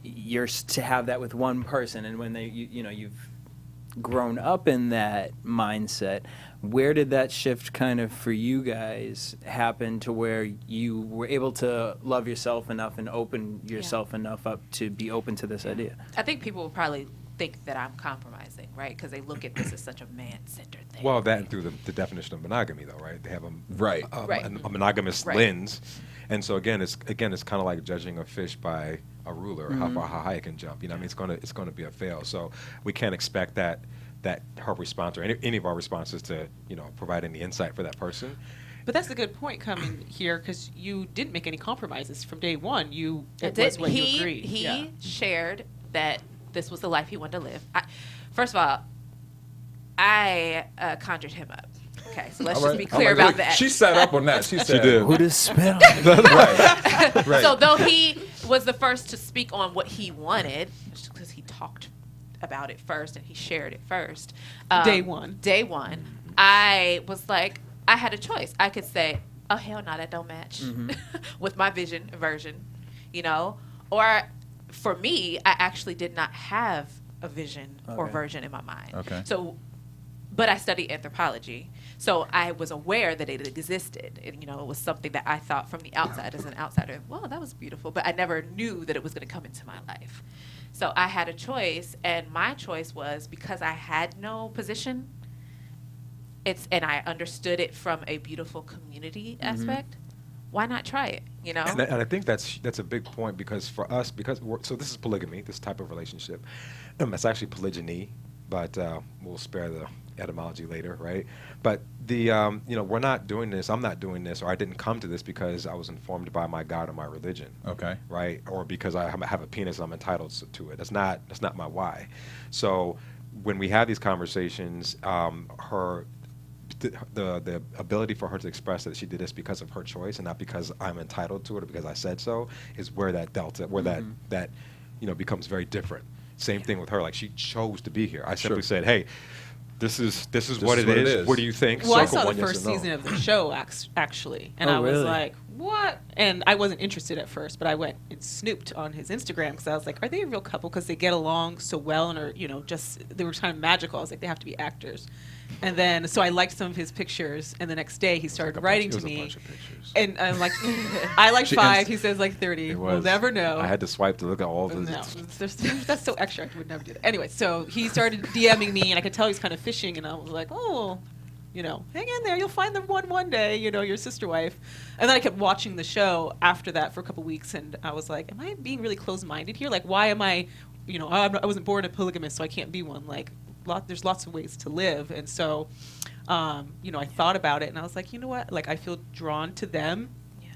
you're to have that with one person, and when you've grown up in that mindset, where did that shift kind of for you guys happen to where you were able to love yourself enough and open yourself enough up to be open to this idea? I think people will probably think that I'm compromising, right? Because they look at this as such a man-centered thing. well, that and through the definition of monogamy, though, right? They have Right. a monogamous Right. lens, and so again, it's kind of like judging a fish by a ruler, how high it can jump. I mean, it's gonna be a fail. So we can't expect that her response or any of our responses to provide any insight for that person. But that's a good point coming here, because you didn't make any compromises from day one. It did. was what you agreed. He shared that this was the life he wanted to live. First of all, I conjured him up. Okay, so let's just be clear about that. She set up on that. She said, did. Who does spell? right. Right. So though he was the first to speak on what he wanted, because he talked about it first and he shared it first. Day one. I was like, I had a choice. I could say, oh, hell no, that don't match with my version, or for me, I actually did not have a vision or Okay. version in my mind. Okay. So, but I studied anthropology, so I was aware that it existed. And, it was something that I thought from the outside, as an outsider, well, that was beautiful, but I never knew that it was going to come into my life. So I had a choice, and my choice was, because I had no position, and I understood it from a beautiful community aspect, why not try it, And I think that's a big point, because for us, so this is polygamy, this type of relationship. It's actually polygyny, but we'll spare the etymology later, right? But the we're not doing this. I'm not doing this, or I didn't come to this because I was informed by my God or my religion. Okay. Right, or because I have a penis, I'm entitled to it. That's not my why. So when we have these conversations, the ability for her to express that she did this because of her choice and not because I'm entitled to it or because I said so is where that delta, where that becomes very different. Same thing with her. Like, she chose to be here. I simply said, hey, this is what it is. What do you think? Well, I Circle saw one, the yes first or no. season of the show actually, and I was really? like, "What?" And I wasn't interested at first, but I went and snooped on his Instagram because I was like, "Are they a real couple? Because they get along so well and are just they were kind of magical." I was like, "They have to be actors." And then so I liked some of his pictures, and the next day he started writing to me, and I'm like, "I like 5." He says like 30. We'll never know. I had to swipe to look at all the. No, that's so extra. I would never do that. Anyway, so he started DMing me, and I could tell he's kind of fishing, and I was like, "Oh, hang in there. You'll find the one day. Your sister wife." And then I kept watching the show after that for a couple weeks, and I was like, "Am I being really closed-minded here? Like, why am I? I wasn't born a polygamist, so I can't be one. Like, there's lots of ways to live." And so, I thought about it, and I was like, you know what? Like, I feel drawn to them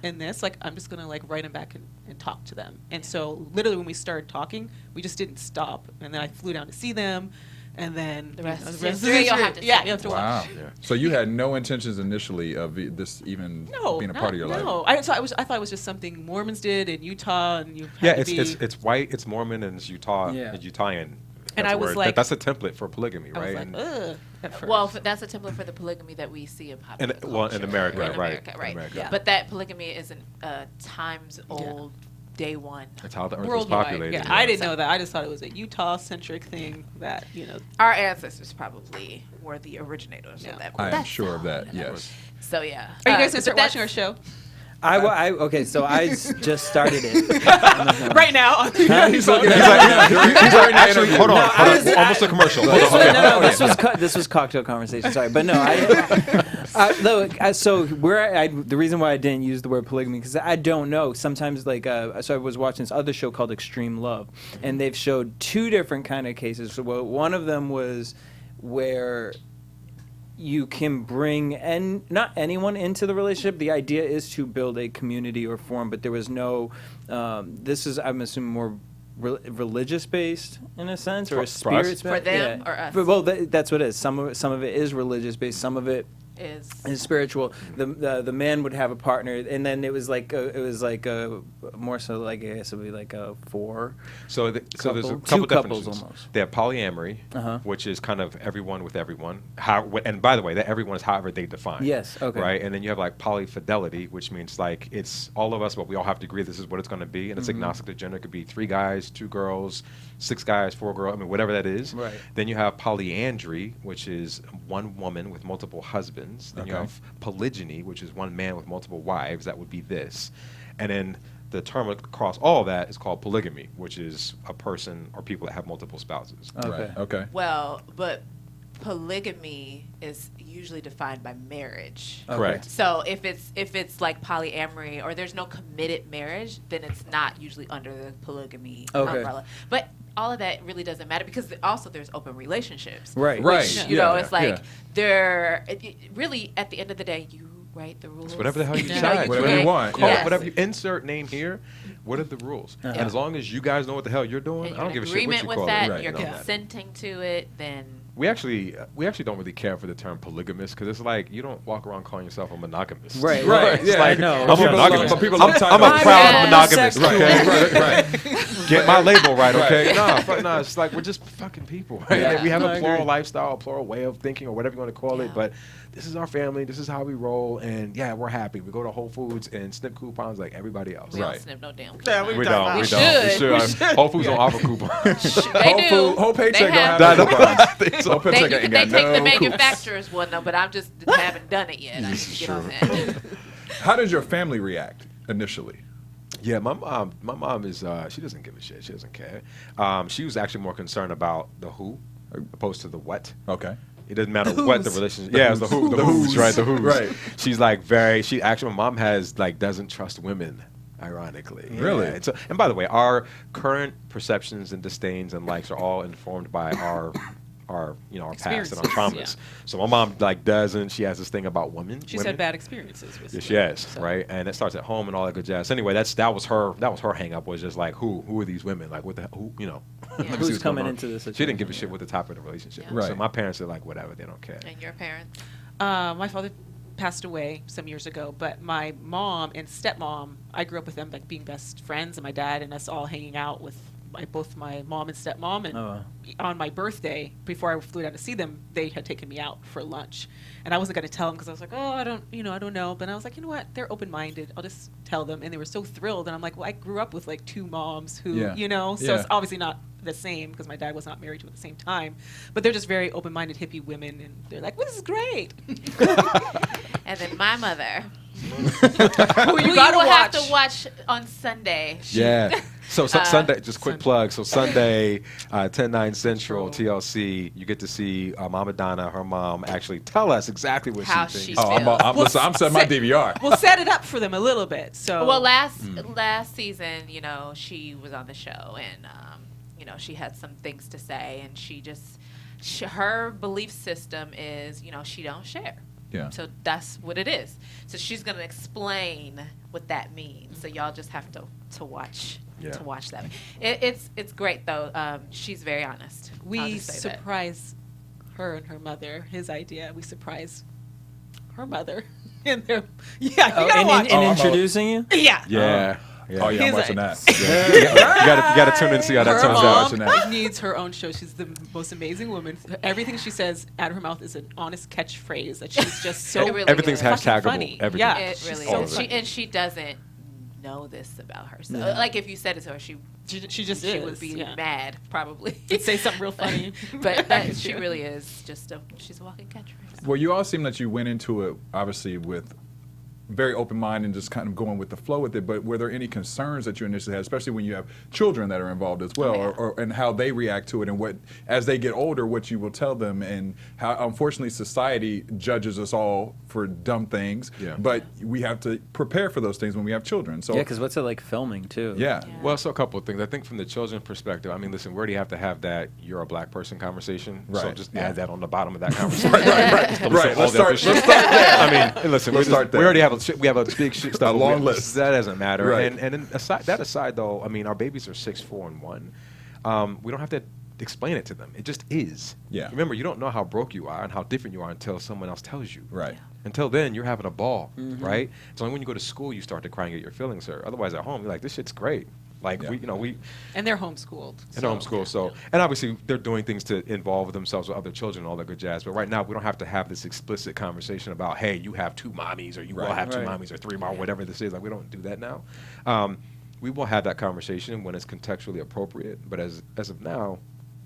in this. Like, I'm just gonna write them back and talk to them. And so, literally, when we started talking, we just didn't stop. And then I flew down to see them. And then the rest is history. You'll have to you have to watch. Yeah. So you had no intentions initially of this even being a part of your life? No, I thought it was just something Mormons did in Utah, and you had to be. It's white, it's Mormon, and it's Utah, and Utahian. And I was like, that's a template for polygamy, I right? was like, ugh, at first. Well, that's a template for the polygamy that we see in popular culture. In America, in right? America, right. America. Yeah. But that polygamy isn't times old. Day one. That's how the earth was Worldwide. populated. Yeah, I didn't know that. I just thought it was a Utah-centric thing that Our ancestors probably were the originators of that. I am sure of that. Yes. So yeah. Are you guys gonna start watching our show? Okay, so I just started it. Right now. He's looking at Actually, hold on. Almost a commercial. This was cocktail conversation. Sorry, but no. The reason why I didn't use the word polygamy because I don't know. Sometimes so I was watching this other show called Extreme Love, and they've showed 2 different kind of cases. So one of them was where you can bring not anyone into the relationship. The idea is to build a community or form, but there was no. This is, I'm assuming, more religious based in a sense, or spirit based for them or us. Well, that's what it is. Some of it is religious based. Some of it is spiritual. The man would have a partner, and then it was more so like I guess it would be like a 4. So there's a couple 2 definitions. couples almost. They have polyamory, which is kind of everyone with everyone. And by the way, that everyone is however they define. Yes. Okay. Right, and then you have like polyfidelity, which means like it's all of us, but we all have to agree this is what it's going to be, and it's agnostic to gender. It could be 3 guys, 2 girls, 6 guys, 4 girls. I mean, whatever that is. Right. Then you have polyandry, which is 1 woman with multiple husbands. Then you have polygyny, which is 1 man with multiple wives. That would be this. And then the term across all of that is called polygamy, which is a person or people that have multiple spouses. Okay. Right. Okay. Well, but polygamy is usually defined by marriage. Okay. Correct. So if it's like polyamory or there's no committed marriage, then it's not usually under the polygamy umbrella. But all of that really doesn't matter because also there's open relationships. Right. Which, you know, it's like really at the end of the day, you write the rules. It's whatever the hell you know, decide. Whatever you want. Call it Yes. whatever you insert name here. What are the rules? And as long as you guys know what the hell you're doing, And I don't you're give in a shit what agreement you with call that, it. Right. you're No. consenting to it, then We actually don't really care for the term polygamous because it's like you don't walk around calling yourself a monogamist. Right. Yeah, I know. I'm a monogamist. But people I'm a proud monogamist. Right. Okay? Right. Get my label right, okay? No, it's like we're just fucking people. Right? Yeah. We have No, a I plural agree. lifestyle, a plural way of thinking, or whatever you want to call it. But this is our family. This is how we roll, and yeah, we're happy. We go to Whole Foods and snip coupons like everybody else. we don't Right. snip no damn. We don't. We We should. should. Whole Foods don't offer coupons. They do. Whole paycheck They don't have. have no coupons. Whole They, paycheck ain't they got take no the coupons. manufacturer's one though, but I'm just haven't done it yet. I need to get on that. How did your family react initially? Yeah, my mom is she doesn't give a shit. She doesn't care. She was actually more concerned about the who opposed to the what. Okay. It doesn't matter what the relationship. Yeah, it's the who, the who's, right? The who's. Right. She's like she actually, my mom has like doesn't trust women, ironically. Really? Yeah. And by the way, our current perceptions and disdains and likes are all informed by our our past and our traumas. Experiences, So my mom doesn't. She has this thing about women. She's had bad experiences with Yes, she has, right? And it starts at home and all that good jazz. Anyway, that was her hang up, was just like, who are these women? Like, what the who, let me see Who's what's coming going on. into this She didn't situation, give a shit what the top of the relationship Yeah. was. So Right. my parents are like, whatever, they don't care. And your parents? My father passed away some years ago, but my mom and stepmom, I grew up with them being best friends, and my dad and us all hanging out with both my mom and stepmom. And on my birthday, before I flew down to see them, they had taken me out for lunch, and I wasn't going to tell them because I was like, oh, I don't know. But I was like, you know what? They're open-minded. I'll just tell them, and they were so thrilled. And I'm like, well, I grew up with two moms who, so it's obviously not the same because my dad was not married to at the same time, but they're just very open-minded hippie women, and they're like, well, this is great. And then my mother, Who you gotta will have watch. to watch on Sunday. Yeah. So Sunday, just quick Sunday. plug. So Sunday, 10/9 Central, TLC, you get to see Mama Donna, her mom, actually tell us exactly what How she she thinks. feels. Listen, I'm setting my DVR. We'll set it up for them a little bit. So Well, last season, she was on the show, and she had some things to say, and her belief system is, she don't share. Yeah. So that's what it is. So she's gonna explain what that means. So y'all just have to watch that. It's great though. She's very honest. I'll we just say that. surprise her and her mother. His idea. We surprise her mother. And they're you gotta watch. in I'm introducing you? Yeah. Yeah. Yeah. Oh yeah, I'm He's watching like- that. You gotta tune in and see how that Her turns mom out. watching that. needs her own show. She's the most amazing woman. Everything she says out of her mouth is an honest catchfirphrase that she's just so It really Everything's is. fucking hashtagable. funny. Everything. Yeah. It she's really so is. funny. And she doesn't know this about herself. Like if you said it to her, she just she is, would be yeah. mad probably. She'd say something real funny. But she really is she's a walking catchphrase. Well, you all seem that you went into it obviously with very open mind and just kind of going with the flow with it. But were there any concerns that you initially had, especially when you have children that are involved as well, or and how they react to it, and what as they get older, what you will tell them, and how unfortunately society judges us all for dumb things. Yeah. But we have to prepare for those things when we have children. So Yeah, because what's it like filming too? yeah. Well, so a couple of things. I think from the children's perspective, I mean, listen, we already have to have that "you're a black person" conversation. So Right. just Yeah. add that on the bottom of that conversation. Right. Let's start there. I mean, listen, Let's start there. we already have a big shit stuff. A long list. That doesn't matter. Right. And then aside though, I mean, our babies are 6, 4, and 1. We don't have to explain it to them. It just is. Yeah. Remember, you don't know how broke you are and how different you are until someone else tells you. Right. Until then, you're having a ball, right? It's only when you go to school you start to cry and get your feelings hurt. Otherwise, at home, you're like, this shit's great. Like, Yeah. we And they're homeschooled. in homeschool. So, and obviously they're doing things to involve themselves with other children and all that good jazz. But right now, we don't have to have this explicit conversation about, hey, you have 2 mommies, or you will Right. have 2 Right. mommies, or 3 moms, whatever this is. Like, we don't do that now. We will have that conversation when it's contextually appropriate. But as of now,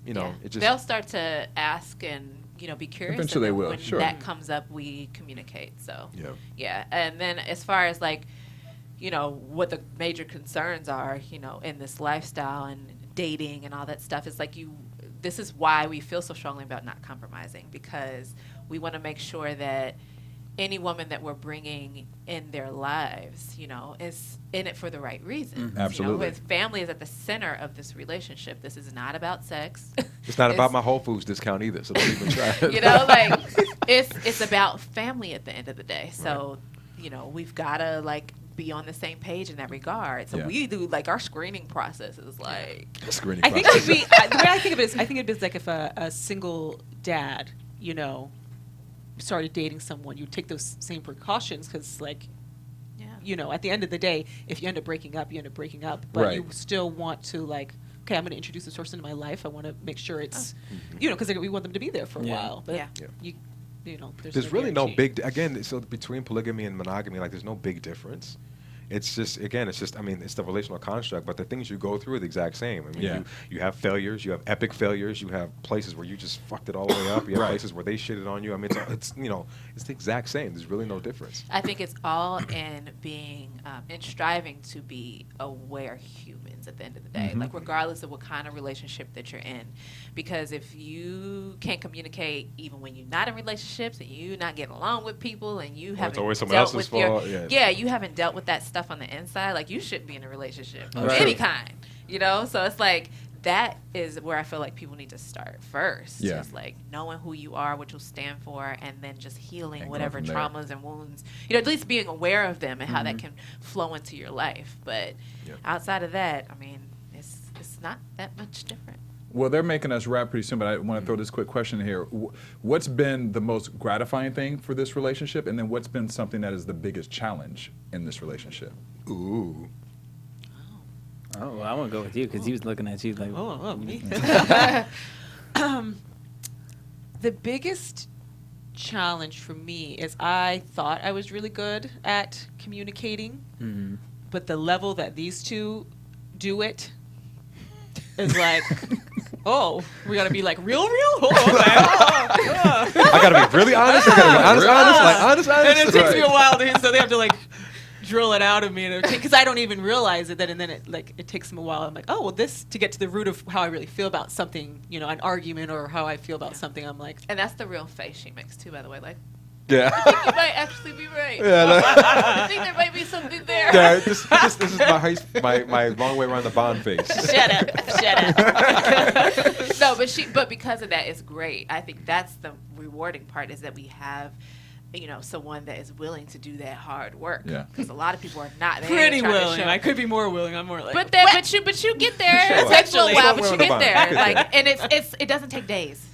it just they'll start to ask and be curious. Eventually and they then will, when sure. that comes up, we communicate. So Yeah. And then as far as what the major concerns are, in this lifestyle and dating and all that stuff, is this is why we feel so strongly about not compromising, because we want to make sure that any woman that we're bringing in their lives, is in it for the right reasons. Absolutely. With family is at the center of this relationship. This is not about sex. it's not about my Whole Foods discount either. So don't even try. It's about family at the end of the day. So, we've got to be on the same page in that regard. So Yeah. we do our screening process is Screening I think process. it'd be the way I think of it is, I think it'd be like if a single dad, started dating someone, you take those same precautions because, at the end of the day, if you end up breaking up, you end up breaking up. But Right. you still want to okay, I'm going to introduce this person into my life. I want to make sure it's, because we want them to be there for a while. But There's really no big again. So between polygamy and monogamy, there's no big difference. It's just it's the relational construct, but the things you go through are the exact same. I mean, you have failures, you have epic failures, you have places where you just fucked it all the way up. You have places where they shitted on you. I mean, it's the exact same. There's really no difference. I think it's all in being in striving to be aware humans at the end of the day, regardless of what kind of relationship that you're in, because if you can't communicate even when you're not in relationships and you're not getting along with people and you haven't always someone dealt else's with fault. you haven't dealt with that stuff on the inside, you shouldn't be in a relationship of Right. any kind, so it's that is where I feel like people need to start first. Yeah. Just like knowing who you are, what you'll stand for, and then just healing And whatever going from traumas and wounds. You know, at least being aware of them and how that can flow into your life. But outside of that, I mean, it's not that much different. Well, they're making us wrap pretty soon, but I want to throw this quick question in here. What's been the most gratifying thing for this relationship, and then what's been something that is the biggest challenge in this relationship? Ooh. Oh, well, I want to go with you because he was looking at you like, me. The biggest challenge for me is I thought I was really good at communicating, but the level that these two do it is like, oh, we gotta be like real. I gotta be really honest. I gotta be honest. And it takes me a while so they have to like drill it out of me, because I don't even realize it. And then it takes them a while. I'm like, oh, well, this to get to the root of how I really feel about something, you know, an argument or how I feel about something. I'm like, And that's the real face she makes too, by the way. Like, Yeah. I think you might actually be right. Yeah, I think there might be something there. Yeah, this is my long way around the Bond face. shut up. No, but because of that, it's great. I think that's the rewarding part, is that we have, you know, someone that is willing to do that hard work. Yeah. Because a lot of people are not. They Pretty ain't trying to willing. show- I could be more willing. I'm more like, But you get there. Sure. It takes a little while, Sure. but you get there. Sure. Like, and it doesn't take days.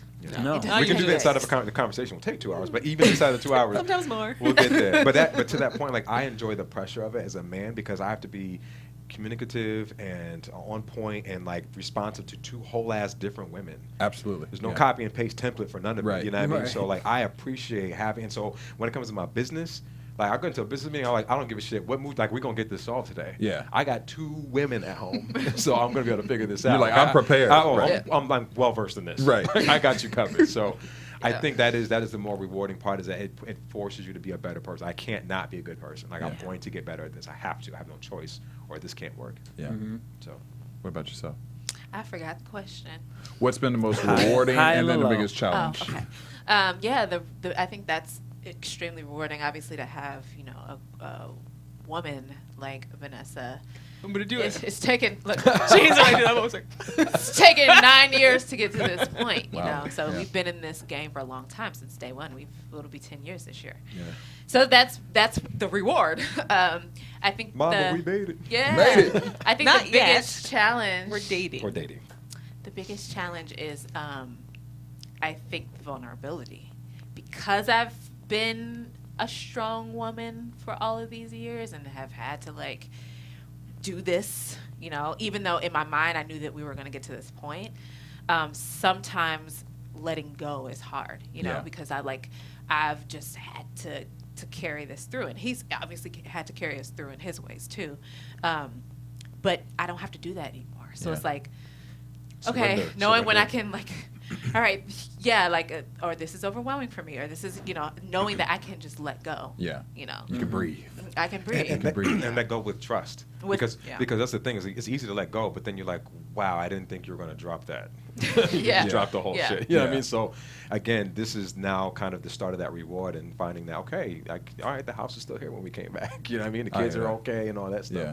no. It doesn't We can do take that inside days. of the conversation. Will take 2 hours, but even inside of 2 hours, sometimes more. we'll get there. But to that point, like, I enjoy the pressure of it as a man, because I have to be communicative and on point and like responsive to 2 whole ass different women. Absolutely. There's no Yeah. copy and paste template for none of Right. it. You know what I mean? Right. So like, I appreciate having. And so when it comes to my business, like, I go into a business meeting, I'm like, I don't give a shit what move. Like, we're gonna get this solved today. Yeah. I got 2 women at home, so I'm gonna be able to figure this You're out. like, I'm prepared. I'm well versed in this. Right. I got you covered. So. I think that is the more rewarding part, is that it forces you to be a better person. I can't not be a good person. Like, I'm going to get better at this. I have to. I have no choice, or this can't work. Yeah. So, What about yourself? I forgot the question. What's been the most rewarding high and and then the low. biggest challenge? Oh, okay. I think that's extremely rewarding, obviously, to have, you know, a woman like Vanessa. I'm gonna do it. It's taken, look, Jeez, I do that. I was like, it's taken 9 years to get to this point, you Wow. know. So Yeah. we've been in this game for a long time, since day one. It'll be 10 years this year. Yeah. So that's the reward. I think Mama, we made it. Yeah. Made it. I think Not the biggest challenge. we're dating. Or dating. The biggest challenge is, I think, vulnerability. Because I've been a strong woman for all of these years and have had to, like, do this, you know, even though in my mind I knew that we were going to get to this point, sometimes letting go is hard, you know, Yeah. because I've just had to carry this through, and he's obviously had to carry us through in his ways too. But I don't have to do that anymore. So Yeah. it's like, Surrender. okay, knowing when I Surrender. can, like, all right, yeah, like, or this is overwhelming for me, or this is, you know, knowing that I can just let go. Yeah. You know, You can breathe. I can breathe. And let go with trust. Because yeah. that's the thing, is it's easy to let go, but then you're like, wow, I didn't think you were going to drop that. Yeah. You dropped the whole Yeah. shit. You know what I Yeah. mean? So, again, this is now kind of the start of that reward, and finding that, okay, like, all right, the house is still here when we came back. You know what I mean? The I kids hear are that. okay and all that stuff. Yeah.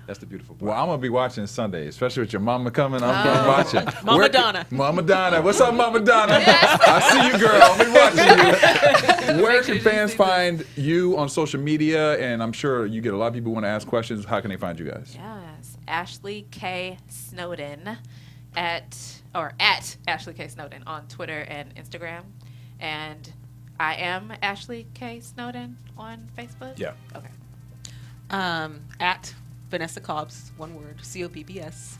That's the beautiful part. Well, I'm gonna be watching Sunday, especially with your mama coming. I'm watching. Mama Donna. Mama Donna. What's up, Mama Donna? I see you, girl. I'll be watching you. Where can fans find you on social media? And I'm sure you get a lot of people who want to ask questions. How can they find you guys? Yes, Ashley K. Snowden at Ashley K. Snowden on Twitter and Instagram, and I am Ashley K. Snowden on Facebook. Yeah. Okay. At Vanessa Cobbs, one word, Cobbs,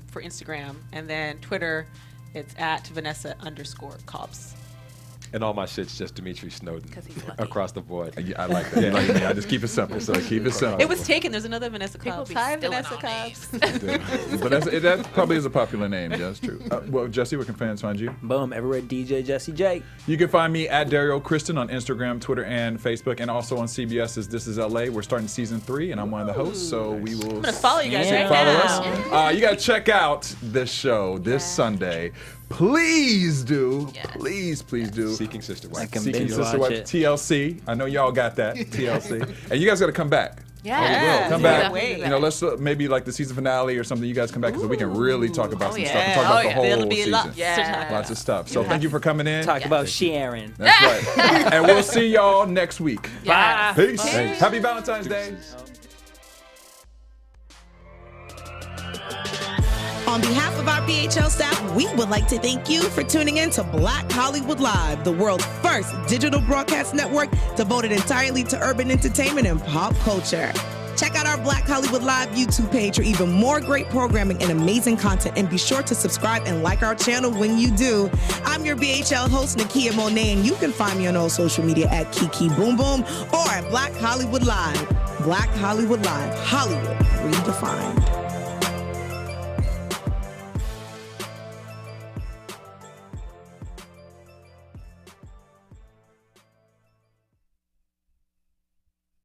for Instagram, and then Twitter, it's at Vanessa_Cobbs. And all my shit's just Dimitri Snowden 'Cause he's lucky. across the board. I like that. You like me. I just keep it simple. So keep it simple. It was taken. There's another Vanessa People Cobbs. be Hi, stealing Vanessa our Cobbs. names. But that probably is a popular name. Yeah, that's true. Well, Jesse, where can fans find you? Boom, everywhere DJ Jesse J. You can find me at Derrial Christon on Instagram, Twitter, and Facebook, and also on CBS's This Is LA. We're starting season 3, and I'm one of the hosts, so we will. I'm gonna follow you guys right follow now. us. You got to check out this show this Sunday. Please do. Yes. Please do. Seeking Sister Wife. I can Seeking binge Sister watch Wife, it. TLC. I know y'all got that, TLC. And you guys got to come back. Yeah. Come Yeah. back. Wait. You know, let's maybe like the season finale or something. You guys come back so we can really talk about some stuff. yeah. And talk about the whole There'll be season. lots. Yeah. Lots of stuff. So thank you for coming in. Talk about Sharon. That's right. And we'll see y'all next week. Yes. Peace. Happy Valentine's Day. On behalf of our BHL staff, we would like to thank you for tuning in to Black Hollywood Live, the world's first digital broadcast network devoted entirely to urban entertainment and pop culture. Check out our Black Hollywood Live YouTube page for even more great programming and amazing content, and be sure to subscribe and like our channel when you do. I'm your BHL host, Nakia Monet, and you can find me on all social media at Kiki Boom Boom or at Black Hollywood Live. Black Hollywood Live, Hollywood redefined.